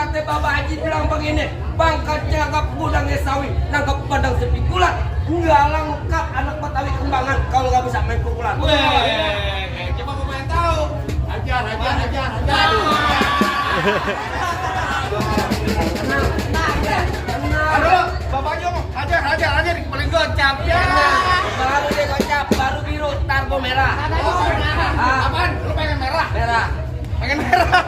kata Bapak Haji bilang begini, bangkat cakap gudangnya sawi, nangkap padang sepi kulat, nggak lengkap anak Betawi kembangan kalau nggak bisa main pukulan. Coba gue pengen tahu. Ajar. Aduh, Bapak Jong, ajar, paling gocap ya. Baru dia kocap, baru biru, targo merah. Apaan? Lu pengen merah? Merah. Pengen merah?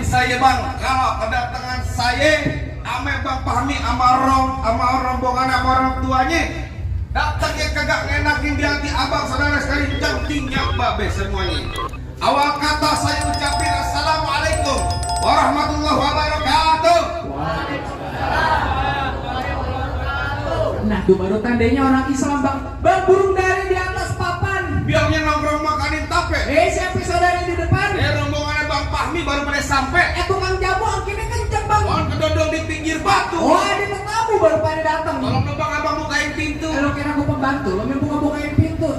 Saya bang, kalau kedatangan saya ame Bang Fahmi sama rombongan sama orang tuanya datangnya kagak ngenakin di hati abang saudara sekali cantiknya babe semuanya. Awal kata saya ucapin assalamualaikum warahmatullahi wabarakatuh. Nah itu baru tandanya orang Islam bang burung dari di atas papan Biarnya nongkrong makanin tape. Siapa saudara di depan? Rombongannya Bang Fahmi baru pada sampai. Tukang jamu akhirnya kenceng bang. Mohon kedodong di pinggir batu. Ada tamu baru pada datang. Tolong dong bang, abang bukain pintu. Lo kira gue pembantu, lo mau buka-bukain pintu.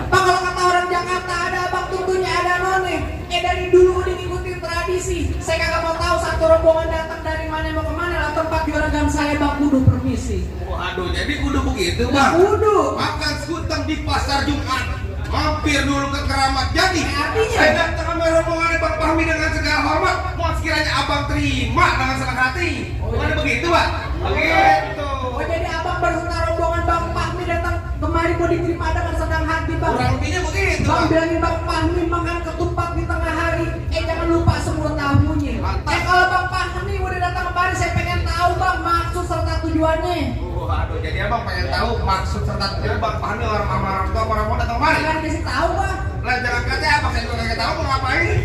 Bang kalau kata orang Jakarta ada abang tentunya ada none. Dari dulu udah ngikutin tradisi. Saya kagak mau tahu satu rombongan datang dari mana mau kemana lah tempat juragan saya bang kudu permisi. Waduh, jadi kudu begitu bang. Kudu. Makan skuteng di pasar Jumat. Mampir dulu ke Keramat Jati. Artinya? Saya datang sama rombongan Bang Fahmi dengan segala hormat. Mau sekiranya abang terima dengan senang hati. Bukan begitu bang? Begitu. Oh jadi abang berhutang rombongan Bang Fahmi datang kemari mau diterima dengan senang hati bang. Kurang lebihnya begitu Bang bang. bilangin Bang Fahmi makan ketupat di tengah hari. Jangan lupa semua tamunya. Kalau Bang Fahmi udah datang kemari saya pengen tahu bang maksud serta tujuannya. Waduh, jadi abang pengen tahu maksud serta tujuan Bang Fahmi orang tua orang mau datang kemari. Jangan kasih tahu bang. Lah jangan kata apa saya juga nggak tahu mau ngapain.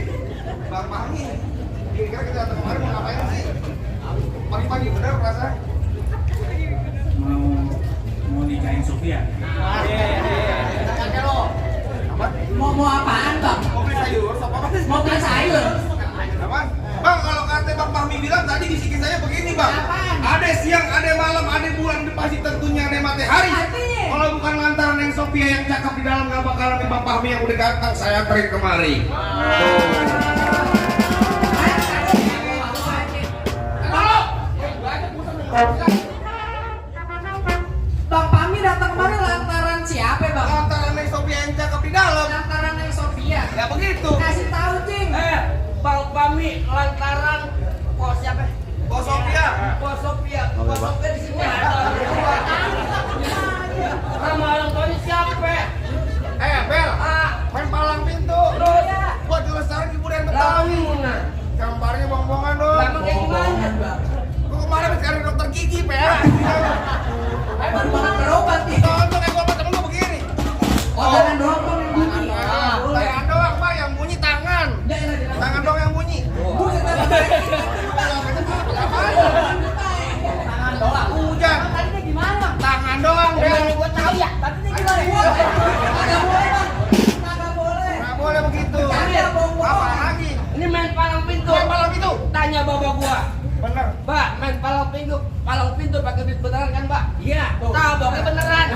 Bang Fahmi, kira-kira kita datang kemari mau ngapain sih? Pagi-pagi bener perasaan. Mau nikahin Sofia. Mau apaan bang? Mau beli sayur, apa? Mau beli sayur? Apaan? Bang, kalau kata Bang Fahmi bilang tadi bisikin saya begini bang. Apaan? Ada siang, ada malam, ada bulan, pasti tentunya ada matahari. Artinya? Kalau bukan lantaran yang Sophia yang cakep di dalam nggak bakalan Bang Fahmi yang udah datang saya anterin kemari. Bang Fahmi datang kemari lantaran siapa bang? Lantaran yang Sophia yang cakep di dalam. Lantaran yang Sofia. Ya begitu. Kasih tahu cing. Bang Fahmi lantaran bos siapa? Bos Sophia. Bos Sophia di sini ada. Nama orang tuanya siapa? Bel. Main palang pintu. Terus Buat lestari kebudayaan Betawi. Lamungan. Gambarnya bongbongan dong. Lama kayak gimana? Bang. Kok kemarin habis cari dokter gigi, Pak? palang pintu pakai duit beneran kan, Pak? Iya. Taboknya beneran.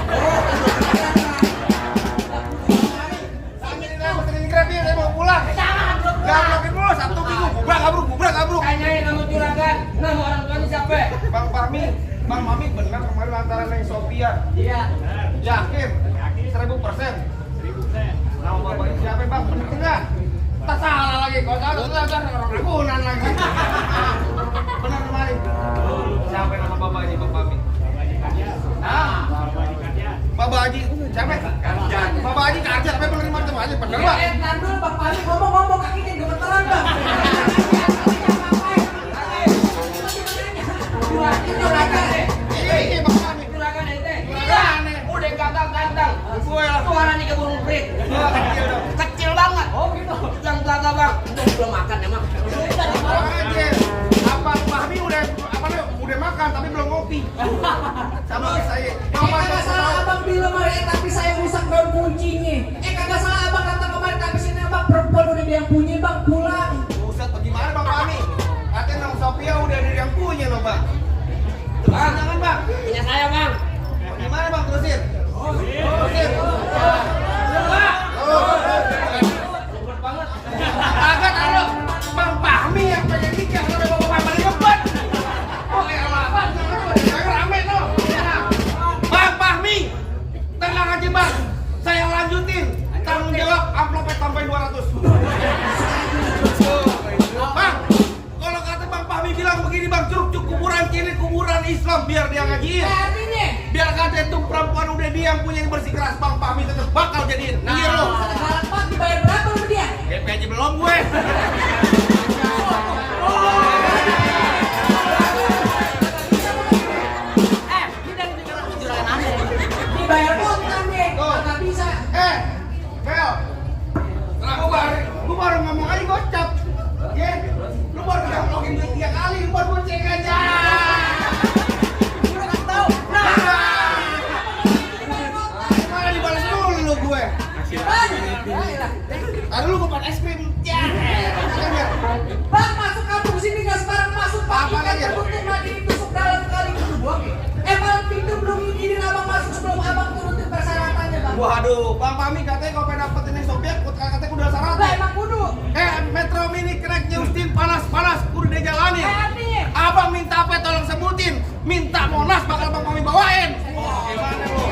Ini Grab ya, saya mau pulang. Gak mungkin dulu Sabtu Minggu. Gubrak. Tanyain nama juragan, nama orang tuanya siapa? Bang Fahmi benar kemarin antara Neng Sophia. Iya. Yakin? 1000%. Nama bapaknya siapa bang? Bener enggak? Tak salah lagi, kalau salah orang Ragunan lagi. Bener kemarin. Siapa nama bapaknya Bang Fahmi? Hah? Bapak Haji, siapa? Bapak Haji Karja, tapi bener macam aja, bener bang? Nandul Bang Fahmi ngomong kakinya gemeteran Bang. Iya Bang Fahmi. Juragan ente. Juragan. Udah gagal ganteng. Gue lah. Suaranya ke burung prit. Kecil dong. Kecil banget. Oh gitu. Yang gagal bang. Itu belum makan emang. Aja. Abang Fahmi udah makan tapi belum ngopi. Sama saya. Kagak salah abang bilang kemarin tapi saya rusak daun kuncinya. Kagak salah abang kata kemarin tapi sini abang perempuan udah dia yang punya bang pulang. Buset, bagaimana Bang Fahmi? Katanya Nang Sophia udah ada yang punya loh bang. Bang, Jangan bang. punya saya bang. Gimana bang terusin? Terusin. Cepet banget. Agak taruh Bang Fahmi yang pengen nikah sama Bapak paling ngebet. Oh elah bang, jangan rame loh. Bang Fahmi, tenang aja bang. Saya lanjutin. Tanggung jawab amplopnya sampai 200. Bang, kalau kata Bang Fahmi bilang begini bang, curug kuburan kiri kuburan Islam biar dia ngajiin. Artinya Biar kata itu perempuan udah dia yang punya yang bersikeras Bang Fahmi tetap bakal jadiin. Iya lo. galak banget dibayar berapa sama dia? GP aja belum gue. Dibayar kontan deh. Kagak bisa. Bel. Lu baru ngomong aja gocap. Ya. Lu baru ngomongin duit 3 kali, lu baru cek aja. Mana dibalas dulu gue. Tadi lu gue es krim. Ya. Bang masuk kampung sini gak sebarang masuk Pak. Apa Kita lagi? terbukti mati ditusuk dalam kali kedua. Palang pintu belum izinin abang masuk sebelum abang turutin persyaratannya bang. Waduh, Bang Fahmi katanya kalau pengen dapetin ini Sophia, katanya udah Lah syaratnya. emang kudu. Metro Mini Crack Justin panas kudu dia jalanin. Artinya Abang minta apa tolong sebutin. Minta Monas bakal Bang Fahmi bawain. Gimana lu?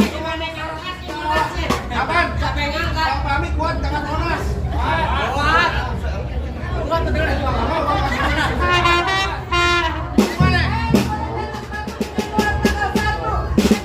Gimana kalau kasih monasnya? Apaan? Siapa yang ngangkat? Bang Fahmi kuat jangan Monas. Kuat. Kuat bener nih bang. Gimana?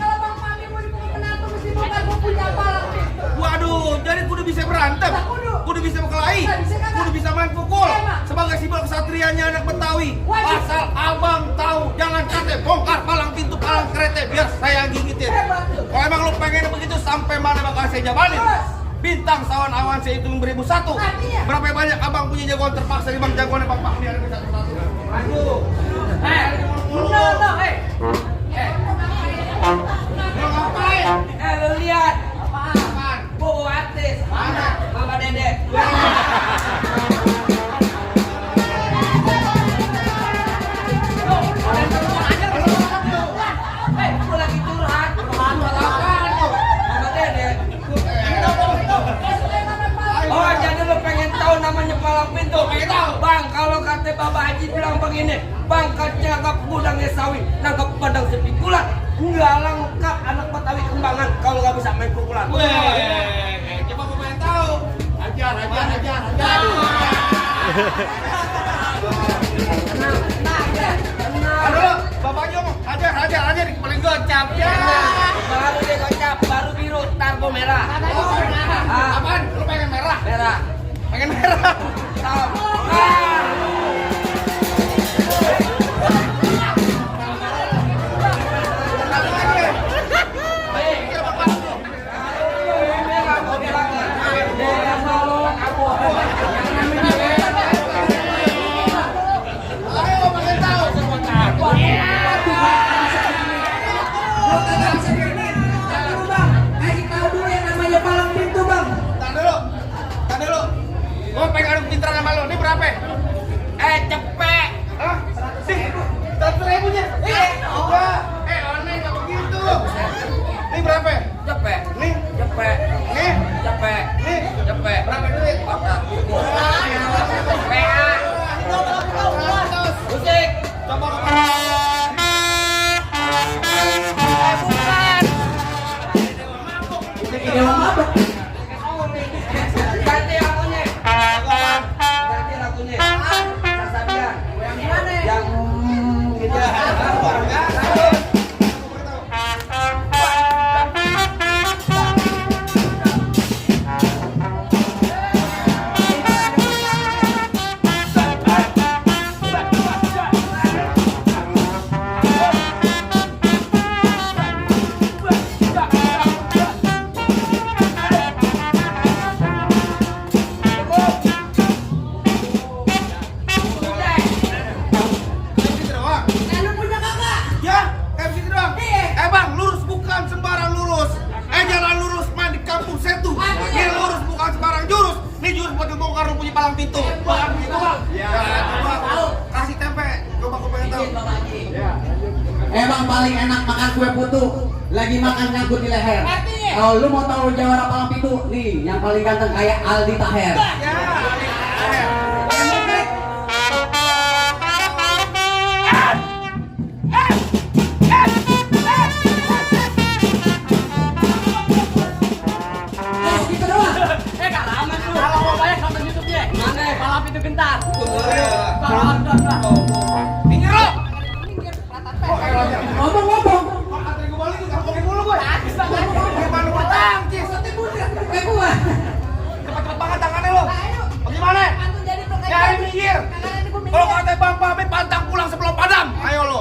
kalau bang Fahmi mau dibuka penatu mesti bukan gua punya palang pintu. Waduh, jadi kudu bisa berantem. Lah, kudu. Bisa berkelahi. Lah, bisa kagak? Kudu bisa main pukul. Emang. Sebagai simbol kesatrianya anak Betawi. Wajib. Asal abang tahu, jangan kate bongkar palang pintu palang kereta biar saya gigitin. Hebat tuh. Kalau emang lu pengen begitu sampai mana bakal saya jabanin. Terus. Bintang sawan awan saya hitung 1001. Artinya? Berapa banyak abang punya jagoan terpaksa di bang jagoannya Bang Fahmi ada satu-satu. Aduh. Lu ngapain? Lu lihat. Apaan? Bobo artis. Mana? Mama Dede. Aku lagi curhat. Mama Dede. Oh, jadi lu pengen tahu namanya palang pintu? Pengen tahu. Bang, kalau kata Bapak Haji bilang begini, Bang nangkap gudangnya sawi, nangkap padang sepikulan, nggak lengkap anak Betawi kembangan kalau nggak bisa main pukulan. Coba gue pengen tahu. Ajar. Aduh, bapaknya ngomong, ajar, paling gocap. Baru dia gocap, baru biru, targo merah. Apaan? Lu pengen merah? Merah. Pengen merah? Tahu. Merah mau bilangnya. Merah mau kamu. Ayo, pengen tahu. Lu kagak bisa diemin. Tapi lu bang, kasih tahu dulu yang namanya palang pintu bang. Tar dulu. Gue pengen adu pinteran sama lo. Ini berapa? paling enak makan kue putu lagi makan nyangkut di leher. Artinya? Kalau lu mau tahu jawara palang pitu, nih yang paling ganteng kayak Aldi Taher. Gitu doang. Kalaman lu. Kalau mau banyak nonton YouTube-nya. Mana? Balap itu gentar. Balapan. Minggir lo. Ngomong-ngomong, Antri gue balik tuh, kopi mulu gue. Bagus banget. Gimana gue tangkis? kayak gua. Cepet-cepet banget tangannya lo. Bagaimana? Antum jadi Nyari minggir. Kalau kata Bang Pamit pantang pulang sebelum padam. Ayo lo.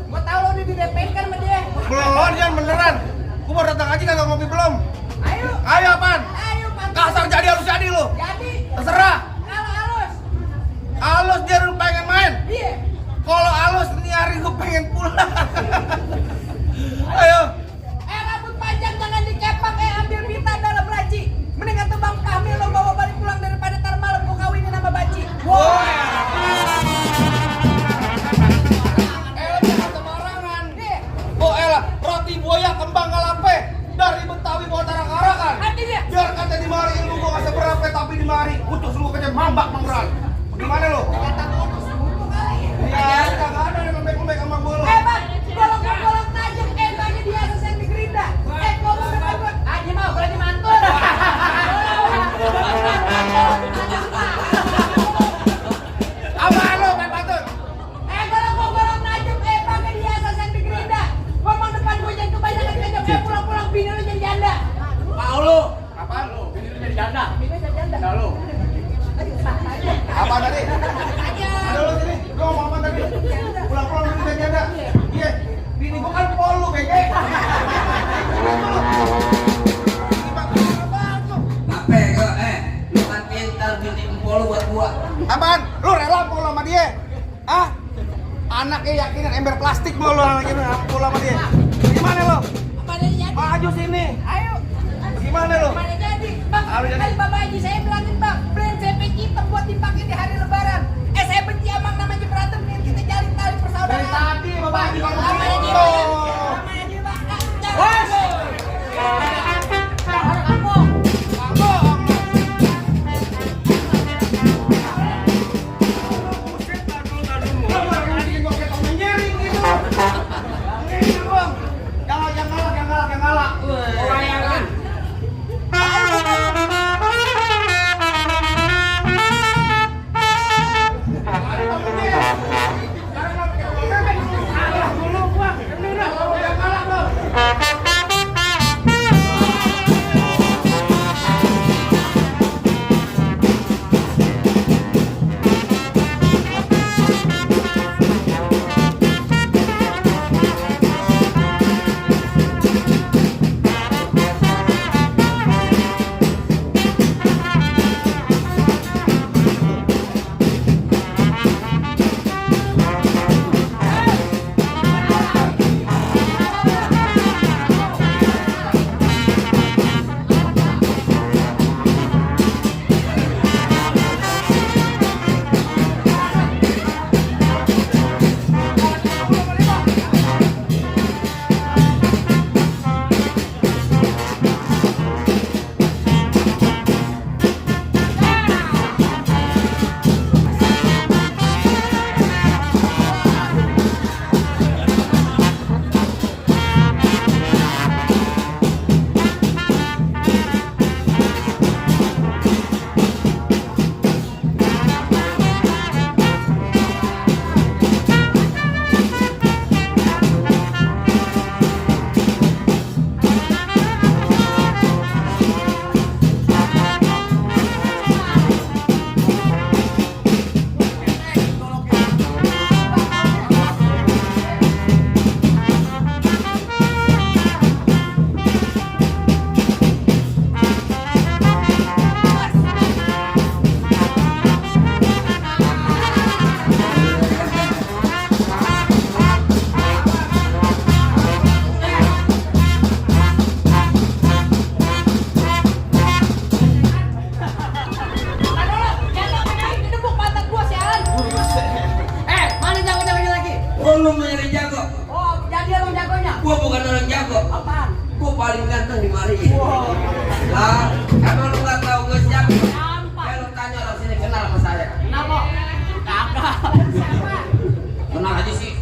Gua tahu lo udah di DP-in kan sama dia. Belum dia beneran. Gue baru datang aja kagak ngopi belum. Ayo. Ayo apaan? Ayo Pak. Kasar jadi halus jadi lo. Jadi. Terserah. Kalau halus. Halus dia lu pengen main. Iya. Kalau halus ini hari gue pengen pulang. Ayo. Rambut panjang jangan dikepak, ambil pita dalam laci. Mendingan tuh Bang Fahmi lo bawa balik pulang daripada ntar malam gua kawinin sama Baci. Jangan sembarangan. Iya. Oh elah, roti buaya kembang kalape dari Betawi bawa tarak-tarakan. Artinya? Biar kata di mari ilmu gua kasih berapa tapi di mari utuh seluruh kece mambak mangral. Gimana lo? Kata kotos buku kali. Ya, kagak ada yang lembek-lembek sama gua lo. Bang, golok tajam banyak dia yang di gerinda. Ngomong depan gua. Aja mau gua lagi mantul. Apaan lo, Pak Patut? Golok tajam banyak dia yang di gerinda. Ngomong depan gua jangan kebanyakan kejam. Pulang-pulang bini lu jadi janda. Mau lu. Apaan lo? Bini lu jadi janda. Bini jadi janda. Nah lu. Apa tadi? Ada lo sini. Lo ngomong apa tadi? Pulang-pulang lu bisa janda. Iya. Bini gua kan polu, bege. Apa kok lu kan pintar binti empol buat gua. Apaan? Lu rela polo sama dia? Hah? Anaknya yakinan ember plastik mau lo anaknya polo sama dia. Gimana lo? Mana jadi? Maju sini. Ayo. Gimana lo? Mana jadi? Bang, Ayo, jadi. kali Bapak Haji saya bilangin Bang, brand CP hitam buat dipakai di hari lebaran. Saya benci amang namanya berantem nih, kita jalin tali Dari persaudaraan. tadi Bapak Haji kalau Namanya gitu. dia, namanya dia, Bang. Wes. Orang kampung. Jangan galak. Layangan. Mana jago lagi? Oh lu mau nyari jago. Oh, jadi lo Gua bukan orang jago. Apaan? Gua paling ganteng di mari. Wow. Lah, emang lu nggak tahu gue siapa? Gampang. Ya lu tanya orang sini kenal sama saya. Kenapa? Kagak. Siapa? Kenal aja sih.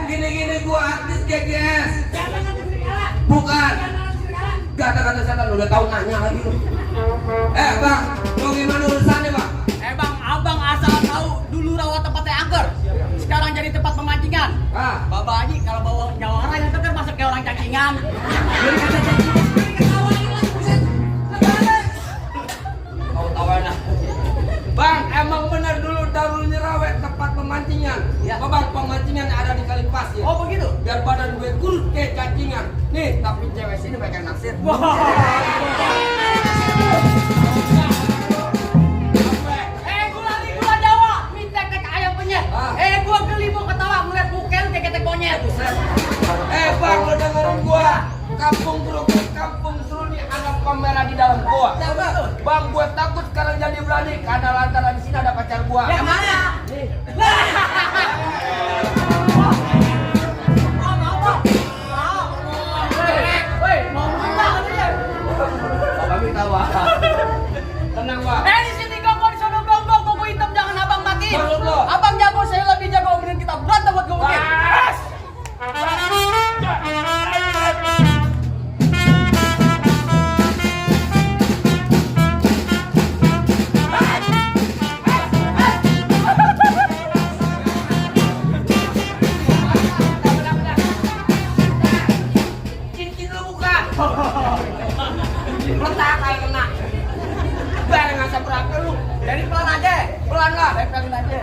Gini-gini gua artis GGS. Jangan nanti serigala. Bukan. Jangan nanti serigala. Kata-kata setan udah tahu nanya lagi lu. Bang, lu gimana urusannya bang? Bang, abang asal tahu dulu rawa tempatnya angker. Sekarang jadi tempat pemancingan. Bapak Haji kalau bawa jawara yang kan masuk kayak orang cacingan. Jadi kata cacingan, ketawain lagi buset. Kau tawain lah. Bang, emang benar dulu Darul Nyerawet tempat pemancingan. Ya. Bang, pemancingan ada di kali pasir. Oh begitu? Biar badan gue kurus kayak cacingan. Nih, tapi cewek sini banyak yang naksir. Gula Jawa, minta tek ayam penyet. Gua geli mau ketawa ngeliat bukel kayak ketek monyet. Bang, lo dengerin gua. Kampung Grogol, kampung Seruni ada kamera di dalam gua. Bang, gua takut sekarang jadi berani karena lantaran di sini ada pacar gua. Yang mana? Kami tahu apa. Tenang, Bang. Di sini gonggong, di sana gonggong, kuku hitam jangan abang mati. Maksud lo? Abang jago, saya lebih jago, kemudian kita berantem buat gonggongin. Cincin lu buka. Letak kayak kena. Bareng asap berapa lu? Jadi pelan aja. Pelan lah. Pelan aja.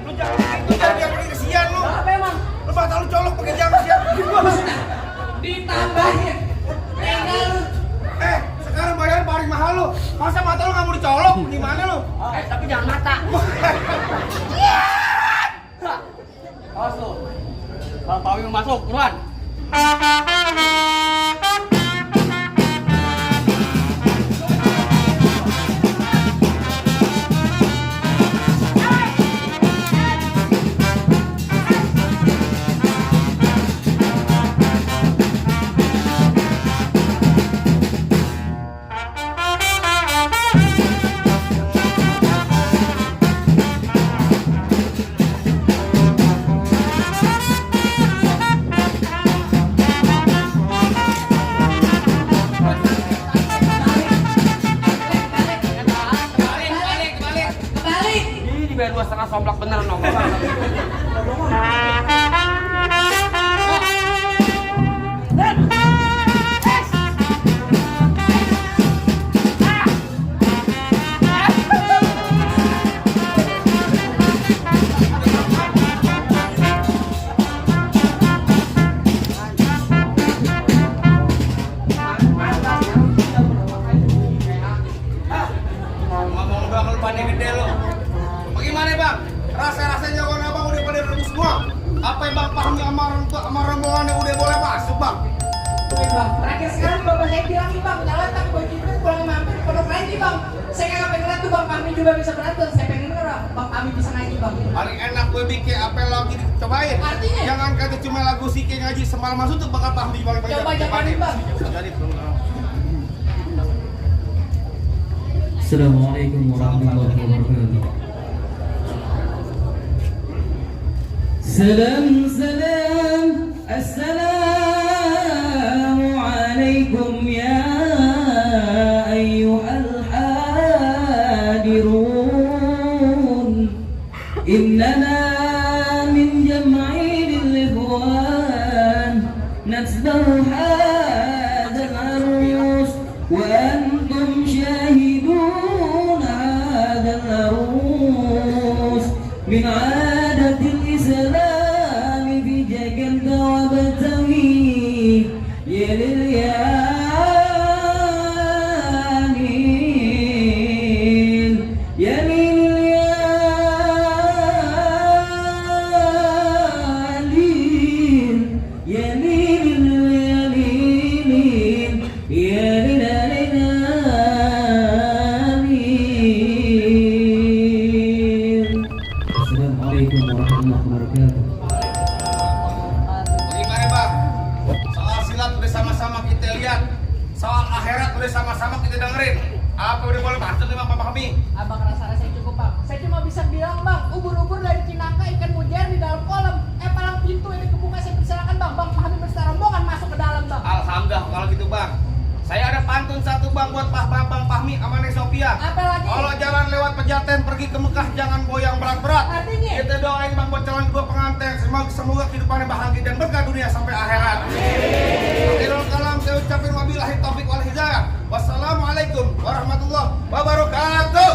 Lu jangan gitu, jangan pergi kesian lu. Apa emang? Lu bakal lu colok pakai jam kesian. Ditambahin. Tinggal lu. Sekarang bayar paling mahal lu. Masa mata lu nggak mau dicolok? Gimana lu? Tapi jangan mata. Awas lu. Kalau Pawi mau masuk, buruan. Kebalik. Ini dibayar 2,5 somplak beneran dong. Ngomong bakal pandai gede lu. Bagaimana bang? Rasa-rasanya jawaban abang udah pada rebus semua. Apa yang bang pahami sama rombongan yang udah boleh masuk bang? Oke bang, terakhir sekali bapak saya bilang nih bang, jalan tak begitu pulang mampir pondok lagi bang. Saya kagak pengen lihat tuh bang Fahmi juga bisa berantem. Saya pengen denger bang Fahmi bisa ngaji bang. Paling enak gue bikin apa lagi dicobain. Artinya? Jangan kata cuma lagu Sike ngaji semalam masuk tuh bakal paham di bang. Coba jabanin bang. Jadi Assalamualaikum warahmatullahi wabarakatuh. Salam salam, assalamualaikum ya ayyuhal hadirun. Innana min jam'il ikhwan nasbahu hadzal arus wa antum syahidun hadzal arus min 'adati Pahmi. Abang rasa-rasa cukup bang. Saya cuma bisa bilang bang, ubur-ubur dari Cinangka, ikan mujair di dalam kolam. Palang pintu ini kebuka, saya persilakan bang. Bang Pahmi beserta rombongan masuk ke dalam bang. Alhamdulillah kalau gitu bang. Saya ada pantun satu bang buat Bang Pahmi sama Neng Sophia. Apa lagi? Kalau jalan lewat Pejaten pergi ke Mekah jangan goyang berat-berat. Artinya? Kita doain bang buat calon kedua pengantin. Semoga kehidupannya bahagia dan berkah dunia sampai akhirat. Akhirul kalam saya ucapin wabillahi taufiq wal hidayah. Wassalamualaikum warahmatullahi wabarakatuh.